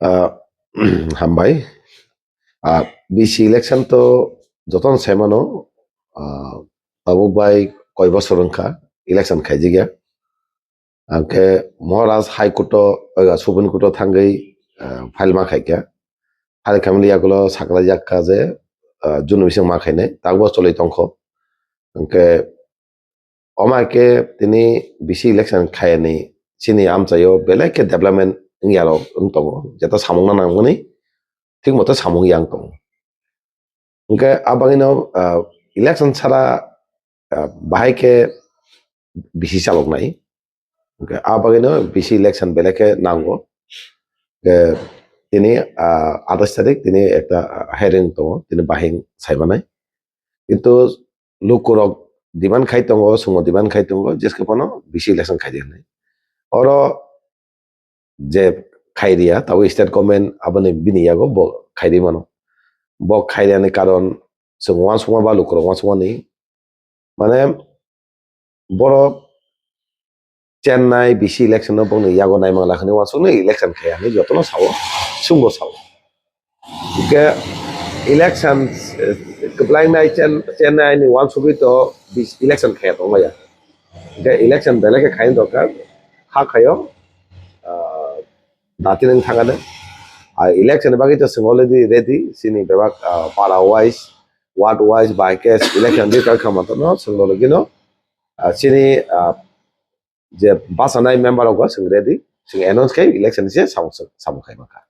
আহ, হামবাই BC election তো যতন সেমানো তাবুক by কয় বছর ওंखा ইলেকশন খাইজি গিয়া आंखे महाराज हाईकोर्ट सुप्रीम कोर्ट थांगै फाइल मा खाइका फाइल खामली आगोलो साकला जाक्का जे जुनु बिसं मा खाइने तागबो चलै तंख आंखे अमाके तिनी बिसि इलेक्शन खायनि सिनि आमचायो बेलेके डेभलपमेंट इंगियारो दङ जेता सामुंना नांगनि ठीक मतो सामुं yang दङ ओंखे आबागिनो इलेक्शन सारा बाहायके बिसि चालकनाय ओंखे आबागिनो बिसि इलेक्शन बेलेके नांगो তিনি 28 তারিখ তিনি একটা হেয়ারিং দङ তিনি বাহিং সাইবানাय কিন্তু লুকুরক ডিমান্ড খাই দङ सुङो डिमान्ड खाइ दङ जेसके पनो बिसि इलेक्शन खाइ दिनै और जे खाइरिया ताव स्टेट गभर्नमेंट आबने बिनियागो ब खाइरि मानो ब खाइरियानि कारण जों वान सुङा बा लुकुरक वान सुङा नि माने बर चेन्नाई बिसि इलेक्शन न बंनि यागो नायमा लाखनि वान सुङो इलेक्शन खाया नि जतनो सावो सुंगो सावो के इलेक्शन कब्लाइनाय चेन्नाई नि वान सुबि तो इलेक्शन खाया तो माया के इलेक्शन बेलेके खाइन दरकार हा खायो दाति नों थांगानो इलेक्शन बागै तो जों अलरेडी रेडी सिनि बेबा पारा wise ward wise by case election डिक्लेयार खालामनो न जों लगेनो सिनि जे बासानाय मेम्बार अगो जों रेडी जों एनाउन्स खाय इलेक्शन से सामु खाय माखा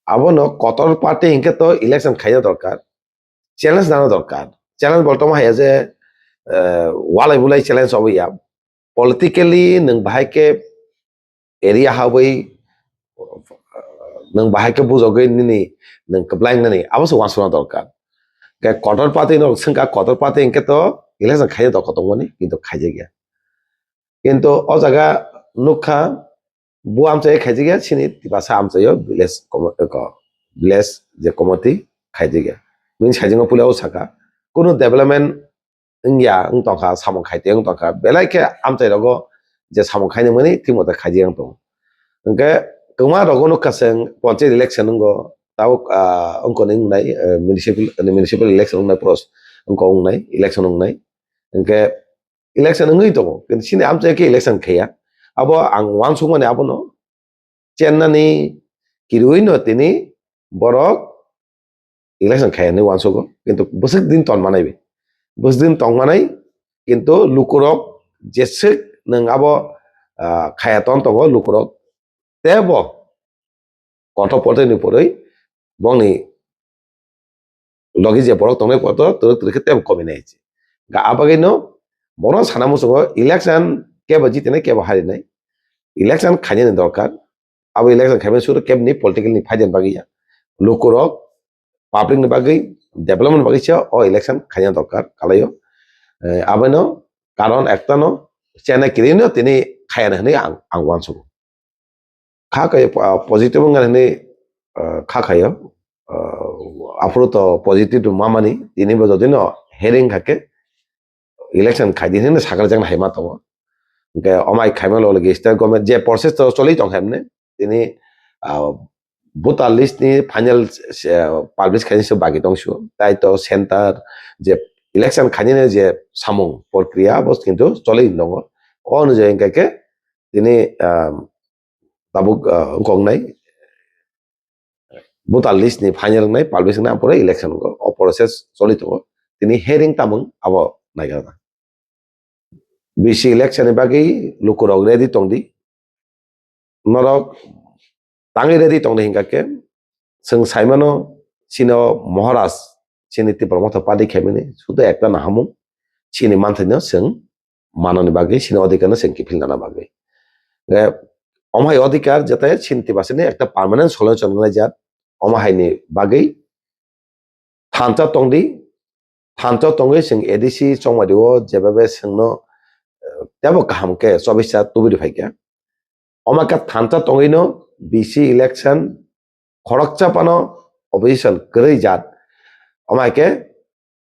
আবনো কতর পার্টি ইনকে তো ইলেকশন খাইয়া দরকার চ্যালেঞ্জ দানো দরকার চ্যালেঞ্জ বর্তমান হাইয়া যে ওয়ালাই বুলাই চ্যালেঞ্জ হবে ইয়া পলিটিক্যালি नों बाहायके एरिया हाबै नों बाहायके बुजगै निनि नों कब्लाइंनानै आबो वासना दरकार के कटर पार्टी नो संका कटर पार्टी इनके तो इलेक्शन खाइया दरकार दंगनि किन्तु खाइजे गया किन्तु अ जागा नुखा बु आमचाय खाइजे गया सिनि तिबासा आमचायो विलेज जे कमिटी खाइजे गया मिन साइजिंग पुलाव साका कोनो डेभलपमेंट इंगिया तंखा सामं खाइते तंखा बेलाइके आमचाय रगो जे सामं खाइनो मनि थिमोता खाइजे दं ओंके गोमा रगो नुखासें पंचायत इलेक्शन नंगो ताव अंको नंगनाय म्युनिसिपल इलेक्शन नंगनाय प्रस अंको नंगनाय इलेक्शन नंगनाय ओंके इलेक्शन नंगै दं किन्तु सिनि आमचाय के इलेक्शन खाया अब आं वान सुमाने आबनो चेन्नानि किरुइनो तिनि बरक इलेक्शन खायानि वान सुगो किन्तु बसक दिन तन मानायबे बस दिन तंग मानाय किन्तु लुकुरक जेसे नों अब खाया तन तंगो लुकुरक तेबो कत पटे नि परै बंनि लगे जे बरक तंगनाय पतो तो तेब कमिनाय गा आबागैनो बरो सानामु सुगो इलेक्शन केबो जितने केबो हारिनाय इलेक्शन खाइनो दरकार अब इलेक्शन खाइबे सुर केबनि पॉलिटिकल नि फाइदेन बागैया लुकुरक पाब्लिक नि बागै डेभलपमेंट बागै अ इलेक्शन खाइनो दरकार कालायो आबनो कारण एकतानो चेन्नाई किरिनो तिनि खायानो हनै आं वानसु खा खायो पॉजिटिव ngane खा खायो afro to positive to mamani ini bodo dino hearing khake election खाइदिन हनै सागल जंग हाइमा तो के अमाय खाइमा लगे स्टेट गवर्नमेंट जे प्रोसेस तो चलै दं हेमने तिनि भोटार लिस्ट नि फाइनल पाब्लिश खाइनसो बागि दंसु ताइ तो सेंटर जे इलेक्शन खाइने जे सामुं प्रक्रिया बस किन्तु चलै दङ अ अनुयायी के तिनि ताबुक अंगनाय भोटार लिस्ट नि फाइनल नाय पाब्लिश ना परे इलेक्शन को अ प्रोसेस चलै दङ तिनि हेरिंग तामुं अब नायगा बिसि इलेक्शन बागै लुकुरक रेडी तंदी नरक तांगै रेडी तंदे हिंगाके जों साइमानो सिनो महाराज सिनि तिब्रमथ पार्टी खेमिनि सुदो एकता नाहामु सिनि मानथैनो जों माननि बागै सिनि अधिकारनो जों किफिलना बागै अमाय अधिकार जते सिनि तिबासिनि एकता पार्मानेंट सल्यूशन नाय जात अमाहायनि बागै थानचा तंगै जों एडीसी चंमादिओ जेबाबे जोंनो तेबो काम के 24 सात तुबिरि फाइके अमाका थानचा तंगैनो बिसि इलेक्शन खरकचा पानो अपोजिशन करै जात अमायके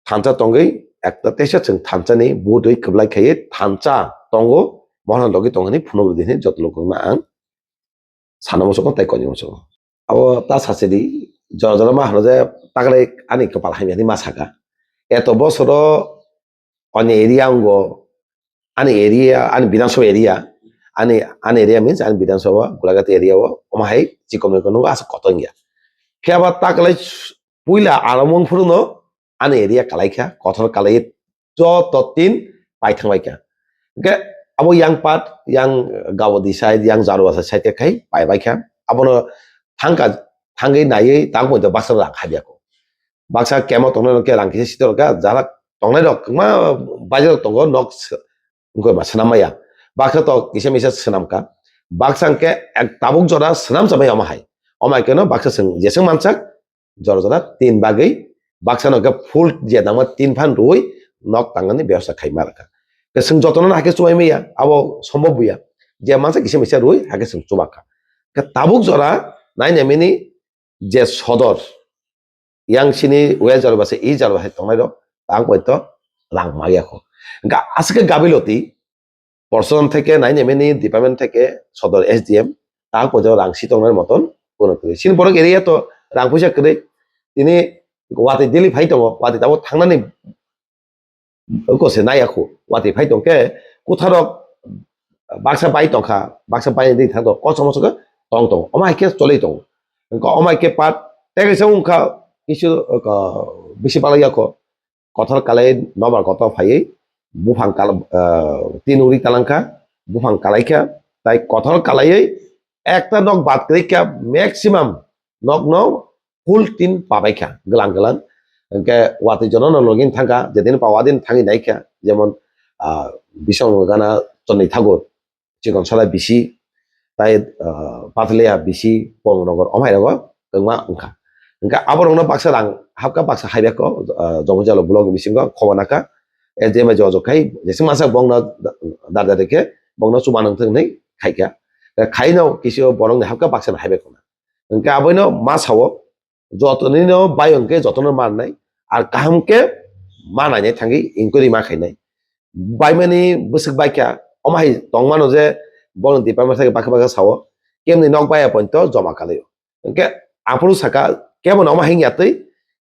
थानचा तंगै एकता तेसा जों थानचानि बुदै कबलाय खायै थानचा तंगो महन लगे तंगनि फुनबुदिनि जतलोकना आं साना मोसौखौ ताइ कनि मोसौ abo ta sasedi jora jora ma hano je takle ani kepala hanya di masaka eto bosoro on area ngo ani area ani bidanso area ani area means ani bidanso gulagati area wo omahai chikono kono as kotongya fiaba takle puila aramong furuno ani area kalaikha kothor kalai to totin paithangwaika ke abo yang pat yang gawadi side yang jarwasa side kai pai baikha abono thangka thangai nai tang mo baksa rak habia ko baksa kemo tongno ke rang kisi sitor ka jara tongnai rok ma bajar tongo nok ngoi ma sanamaya baksa to kise misa sanamka baksa ke ek tabuk jora sanam samai amahai omai keno baksa sing jeseng mansak jora jora tin bagai baksa no ke full je dama tin phan rui nok tangani ব্যবসা খাই মারকা ke sing jotono hake chumai meya abo সম্ভব buya je mansa kise misa rui hake sing chumaka ke tabuk jora nai nemini যে সদর ইয়াংসিনি well জালবাসে এই জালবাসে তংনাই তাং পয়তো রাং মাইয়াখো আজকে গাবিলতি person থেকে নাই নেমেনি department থেকে সদর এসডিএম তাং পয়তো রাংসি তংনার মতন কোনো করে সিন বড় এরিয়া তো রাং পয়সা করে তিনি ওয়াতে দিলি ফাই দङ ওয়াতে তাবো থাंनानै কसे नायाखो वाते फाइ दंके कुथारक बाक्सा बाइ दंखा बाक्सा बाइ दै थांद कसमसक tong tong omai ke চলেই dङ engko omai ke pat tegese ungka কিছু বেশি পালাইয়া ko kothor kalai nomor koto phai bufang kal tinuri talangka bufang kalaika tai kothor kalai একটা nok বাদ করিকা maximum nok no full tin pabaika gelang gelang engke wati jono no login thangka যেদিন পাওয়া দিন থাঙি নাইকা যেমন বিশং গানা চন্नै ঠাকুর চিকন সলাই বিসি তাই পাতলিয়া BC পমনগর অমাই রগ গংমা উংখা engka aborongno baksa rang hapka baksa haibeko jomojalo blog bisingo khobanaka ejema jojokai jesi masa bongna darda deke bongna sumanang thungnei khaika khaino kisio borong hapka baksa haibeko na engka aboino masawo jotonino bayongke jotono marnai আর কাহামকে মানাইনে থাঙ্গি inquiry মা খাইনাই বাইমানি বসক বাইকা অমাই তংমানো যে বন department থেকে বাকা বাকা Sao কেমনি knock বায়া point জমা কালাयो NK আপরু সাকা কেমন অমা হিংয়াতৈ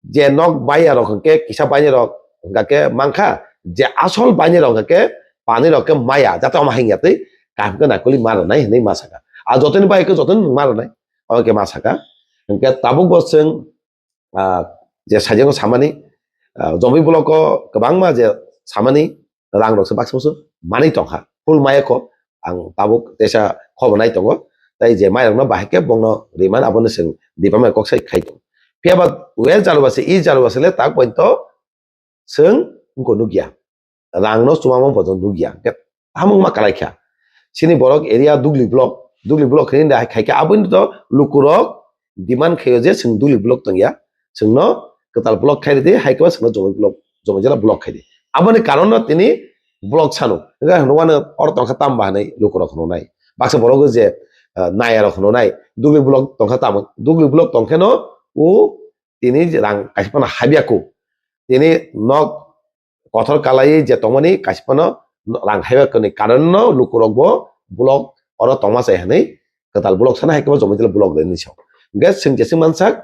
যে নক বায়া রককে কিসা বাইনে রক গাকে মাংখা যে আসল বাইনে রককে পানি রককে মায়া যাতে অমা হিংয়াতৈ কাহামকে নাকলি মার নাই হেनै মা সাকা আর যতন বাইকে যতন মার নাই অকে মা সাকা এনকে তাবুক বসং যে সাইজেंखौ सामानि जम्बि ब्लक गोबांमा जे सामानि रां रकसो बाक्सबोसो मानि टंका फुल मायको आं ताबुक देशा खबनाय दङ ताइ जे मायरनो बाहेके बंनो रिमान आबनो जों डिपार्टमेन्ट कक्साय खायदों फियाबा वेल जालुबासे इ जालुबासेले ताक पॉइंट जों उनको नुगिया रांनो सुमामो बजन नुगिया के हामुं मा कालायखा सिनि बरक एरिया दुगली ब्लक हिन दा खायका आबोन तो लुकुरक डिमान्ड खायो जे जों दुगली ब्लक दंया जोंनो ketal blok khai di hai kwa sno jomo jela blok khai di aboni karon tini blok sanu ga hnuwana or tongkha tam ba nei lukro khno nai baksa borogo je naya ro khno nai dugli blok tongkha tam dugli blok tongkhe no u tini rang kaspana habiaku tini nok kothor kalai je tongmani kaspana rang habiaku ni karon no lukro bo blok or tongma sai hanei ketal blok sana hai kwa jomo jela blok deni so gas sing jesi mansak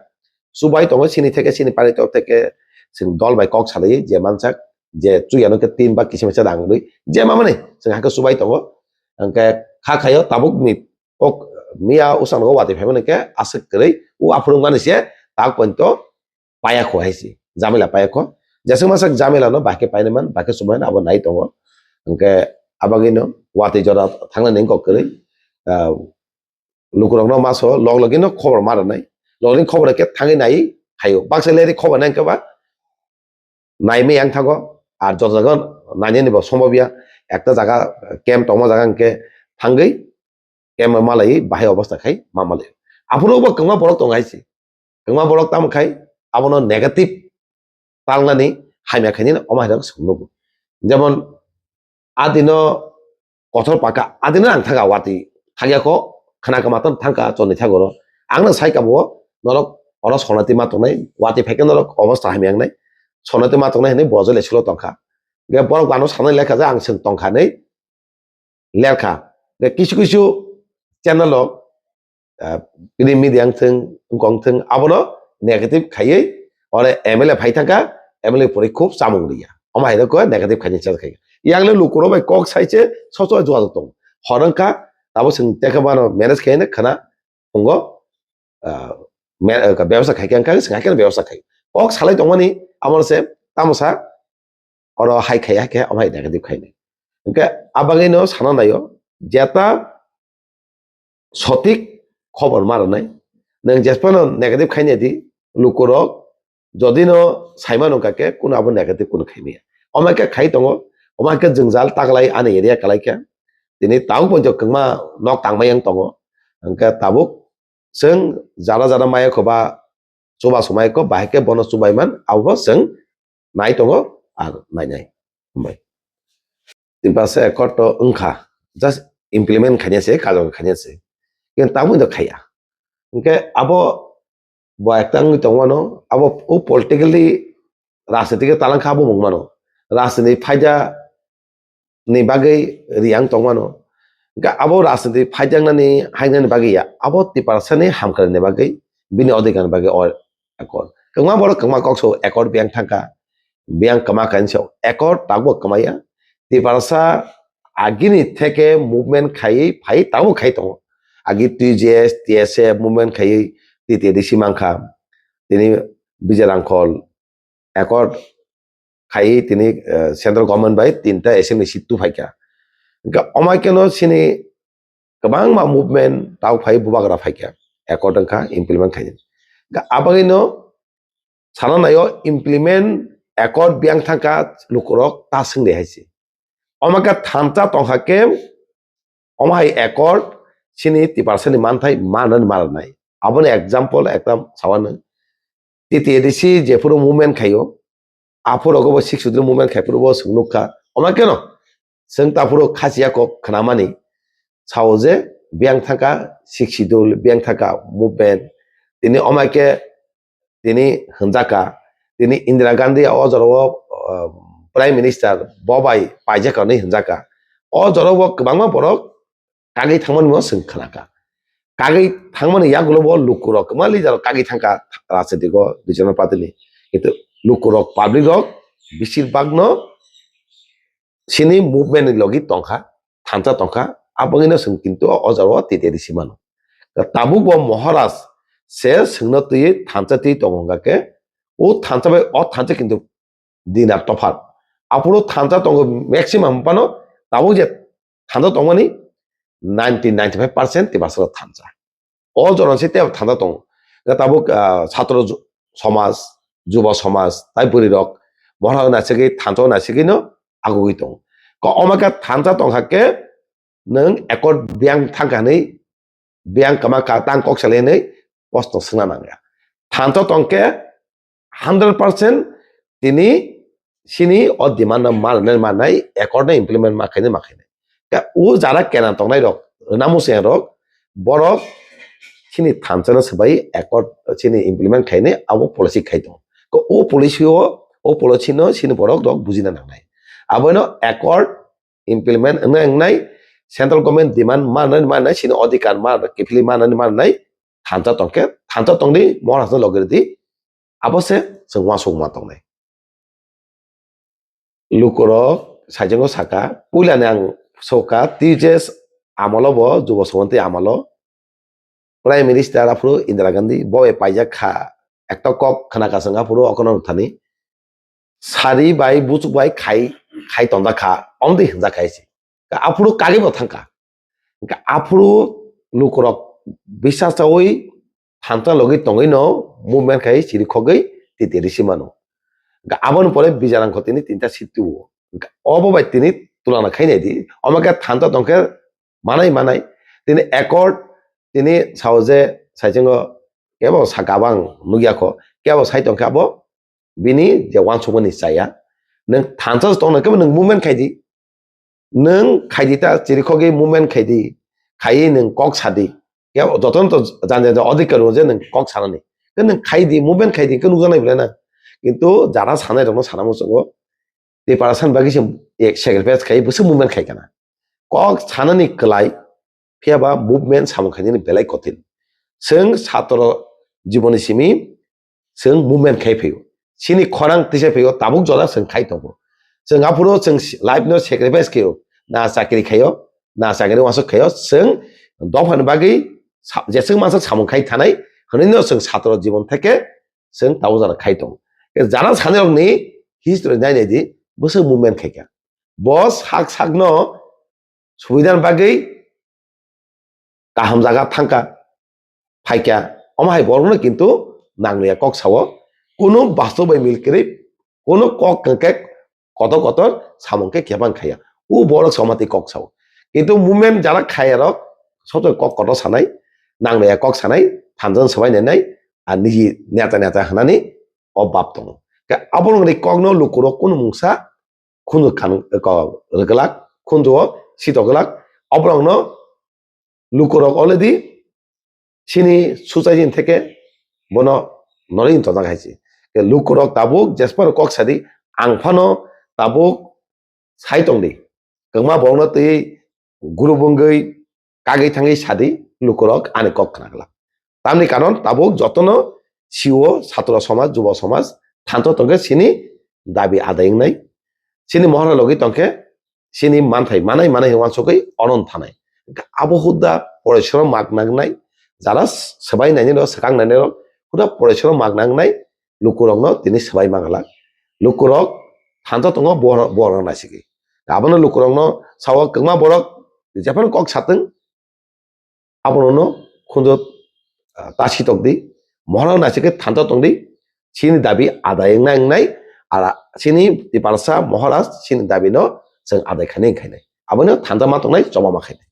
subai tongo sini থেকে sini pari tok থেকে sing dol bai kok salai je mansak je chuyano ke tin ba kisi mecha dang dui je mamane sing haka subai tongo angke kha khayo tabuk ni ok mia usang go wati phemane ke asik krei u aprung manise tak ponto paya ko haisi jamela paya ko jeseng masak jamela no bake paine man bake subai na abo nai tongo angke abagino wati jora thangna ning ko krei lukurang no maso log logino khobor mara nai login খবর কে থাঙ্গি নাই খাইও Baksa Larry খবর নাই কেবা নাইমে yang থাকো আর যত জায়গা নাইনে নিব সম্ভবিয়া একটা জায়গা ক্যাম্প টমা জায়গা কে থাঙ্গি ক্যাম্প মালাই বাহে অবস্থা খাই মামালে আপুরো বা কংমা বড় টঙ্গাইছি কংমা বড় তাম খাই আবনো নেগেটিভ তালনানি হাইমা খাইনি অমাইরা সুনবো যেমন আদিনো কঠোর পাকা আদিনো আং থাকা ওয়াতি থাকিয়াকো খানাকা মাতন থাঙ্কা চন্নি থাগর आंनो साइकाबो नरक अर सनाति मातनाय वाति फेके नरक अवस्था हामियां नाय सनाति मातनाय हने बजले छलो तंखा गे बरक बानो सानाय लेखा जा आं सों तंखा नै लेखा गे किछु किछु channel ini media thing ngong thing abono negative khaye ore MLA phai thaka MLA pore khub samung dia omai da ko negative khani cha khai yang le lukuro bai kok sai che so so jwa tong horangka tabo sing teka bano manage khai ne khana ongo ka ব্যবসা khai kan ka sing khai ব্যবসা khai kok salai tong mani amor se tamosa oro hai khai ha ke omai negative khai ne enke abagai no sana nayo jeta সঠিক খবর মারা নাই নং জেসপানো negative খাইনে দি লুকুরক যদি ন সাইমানো কাকে কোন আবো নেগেটিভ কোন খাইমিয়া অমাকে খাই দङ অমাকে জংজাল তাগলাই আনে এরিয়া কালাইকা দিनै তাও পঞ্জ কংमा নক তাंबायang दङ अंका ताबुक जों जारा जारा माया खबा सुबा समायको बाहेके बन सुबायमान आवबो जों नाय दङ आरो नायनाय ओमफ्राय तिनपासे एकट ओंखा जास्ट इमप्लिमेन्ट खानियासे काजो खानियासे কিন্তু তাও কিন্তু খাইয়া ओंके abo bo ektang tongwano abo o politically राजनीतिक तालां खाबो mongmano राजनीति फायदा ni bagai riang tongmano ga abo राजनीति फायदा ni hainani bagai ya abo ti parasani hamkar ni bagai bini odikan bagai or ekor kengma boro kengma kokso ekor biang thangka biang kama kanso ekor tagbo kamaya ti parasa agini থেকে movement খাই phi তাও খাই তং agi TJS TSF movement khai titi disi mangkha tini bijarangkol ekor khai tini central government bai tinta assembly seat tu phaika ga omai keno sini kabang ma movement tau phai bubagra phaika ekor dangkha implement khai ga abagai no sana nayo implement ekor biang thangka lukurok ta sing de haisi omaka thamta tongha ke omai ekor sini ti parasani manthai manan marnai abone example ektam sawan titi edisi je puro movement khayo apuro go sik sudru movement khai puro bo sungnuka oma keno sing ta puro khasiya ko khnamani saoje biang thaka sik sidul biang thaka movement tini oma ke tini hunjaka tini Indira Gandhi ojoro prime minister bobai paijaka ni hunjaka ojoro kbangma borok kagai thangman mo sing khanaka kagai thangman yagulo bo lukurok mali jaro kagai thangka রাজনীতি go regional party ni কিন্তু lukurok public rok bisir bagno sini movement ni logi tongkha thanta tongkha abangino sing kintu ojaro tite disimano tabu bo maharaj se singno tui thanta tui tonga ke o thanta bai o thanta kintu dinar tofat apuro thanta tongo maximum pano tabu je thanta tongmani 90-95% ti basra thansa all জন site thanda tong tabu ছাত্র সমাজ যুব সমাজ তাই পরিরক মহা নাসিগি থানতো নাসিগিনো আগুই tong ko omaka thanta tong hakke nang ekor biang thangkani biang kama ka tang kok salene posto sna nanga thanta tongke 100% tini sini o demand mal manai ekor na implement makhine makhine ka o jara kenan tongnai rok namuse rok borok sini thamchana sabai ekor sini implement khaine abo policy khaidong ko o policy no sini borok dok bujina nangnai abono ekor implement nai central government demand manai sini odhikar kifli manai thanta tongni morasna logirdi abose sengwa songma tongnai lukorok sajengo saka puilane ang soka TJS amalo bo jubo samanti amalo prime minister apuro Indira Gandhi boy paija kha ekta kok khana ka sanga puro okono thani sari bai buchuk bai khai tonda kha omdi hinja khaisi ka apuro kage bo thangka ka apuro lukorok বিশ্বাস ওই থানতা লগি তঙ্গই ন movement খাই সিরি খগই তিতে রিসিমানো abon pore bijarang khotini tinta situ obo bai tini tulana khainai di omaka thanta tongke manai tini accord tini sauje saijengo kebo sakabang nugyakho kebo sai tongke abo bini je wan sumani saya nang thanta tongna kebo nang movement khaidi nang khaidi ta chirikhogi movement khaidi khai nang kok sadi kebo joton to jane odhikar je nang kok sarani nang khaidi movement khaidi ke nujanai bilana কিন্তু যারা সানাই দङ সানা মুসঙ্গ তে পারাসান বাকি সে এক sacrifice খাই বসে movement খাই কেনা cock সানানি কলাই ফিয়াবা মুভমেন্ট সামখানি বেলাই কঠিন जों ছাত্র জীবনী সিমি जों मुभमेन्ट खायफैयो सिनि खरां तिसे फैयो ताबुक जला जों खाय दंबो जों आपुरो जों लाइफ नो सेक्रिफाइस खायो ना चाकरि खायो ना चाकरि वासो खायो जों दफान बागै जेसें मानसि सामुखाय थानाय हनैनो जों ছাত্র জীবন থেকে जों ताबु जला खाय दं जाना सानैनि हिस्ट्री नायनायदि बोसो मुभमेन्ट खायगा बस हाक सागनो सुबिदान बागै गाहाम जागा थांका फाइका अमाहाय बरनो किन्तु नांगलिया कक सावो कोनो बास्तबै मिलकेरे कोनो कक कंके कत कतर सामंके केबां खाया उ बड़ समाति कक सावो किन्तु मुभमेन्ट जाना खायार सत कक कत सानाय नांगलिया कक सानाय थानजन सबाय नाय आ निजि नेता नेता हनानि अबाब दङ आबरंनि कगनो लुकुरो कोनो मुंसा खुनु खान रगलाक खुन्दो सितगलाक अबरंनो लुकुरो अलरेडि सिनि सुचाइजिन থেকে বনো নরিন তো দেখাইছি লুকুরক তাবুক জেসপার কক সাদি আংফানো তাবুক সাইতংদি কমা বংনো তৈ গুরুবঙ্গই কাগৈ থাঙ্গৈ সাদি লুকুরক আনে কক খানাগলা তামনি কারণ তাবুক যতন সিও ছাত্র সমাজ যুব সমাজ থান্ত তঙ্গে সিনি দাবি আদায়ংনাই সিনি মহর লগি তঙ্কে সিনি মানথাই মানাই মানাই হিমাংসকই অনন থানাই আবহুদ্দা পরিশ্রম মাগ নাগনাই যারা সবাই নাইনি সেকাং নাইনি हुदा परेश्रम मागनांगनाय लुकुरकनो दिनै सबाय मागला लुकुरक थांतो दङ बर नासिगै गाबोनो लुकुरकनो साव कमा बरक जेफान कक सातों आबनो खुंजो तासि तकदि महर नासिगै थांतो तंदि सिनि दाबि आदाय नांनाय आरा सिनि दिपारसा महरा सिनि दाबिनो जों आदाय खानाय खायनाय आबनो थांतो मा तंनाय जमा माखायनाय